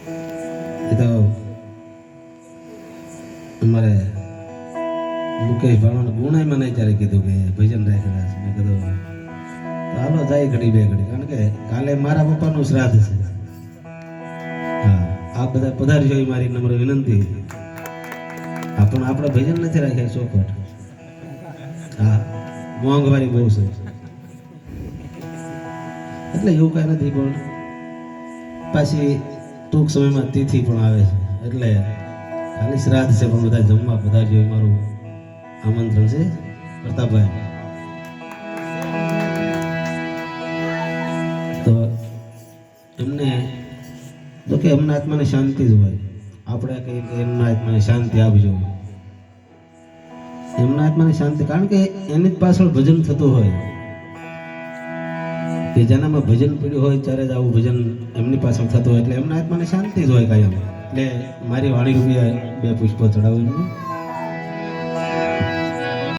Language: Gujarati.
એ તો અમારે મુકેશ ભાણો ગુણે મને ત્યારે કીધું કે ભજન રાખેલા છે. મેં કીધું તો હાલો જાય ઘડી બે ઘડી, કારણ કે કાલે મારા પપ્પાનું શ્રાદ્ધ છે. હા, આ બધા પધારજો એ મારી નમ્ર વિનંતી. હા, પણ આપણે ભજન નથી રાખ્યા ચોખવટ. હા, મોંઘવારી બહુ છે એટલે એવું કાંઈ નથી. પણ પાછી ટૂંક સમયમાં તિથિ પણ આવે છે એટલે ખાલી શ્રાદ્ધ છે પણ બધા જમવા પધારજો એ મારું આમંત્રણ છે. પ્રતાપભાઈ તો એમને તો કે એમના આત્માને શાંતિ જ હોય. આપણે કહીએ કે એમના આત્માને શાંતિ આપજો, એમના આત્માને શાંતિ, કારણ કે એની જ પાછળ ભજન થતું હોય કે જેનામાં ભજન પીડ્યું હોય ત્યારે જ આવું ભજન એમની પાછળ થતું હોય એટલે એમના આત્માને શાંતિ જ હોય કાયમ. એટલે મારી વાણી રૂપિયા 2 પુષ્પો ચડાવું એમને.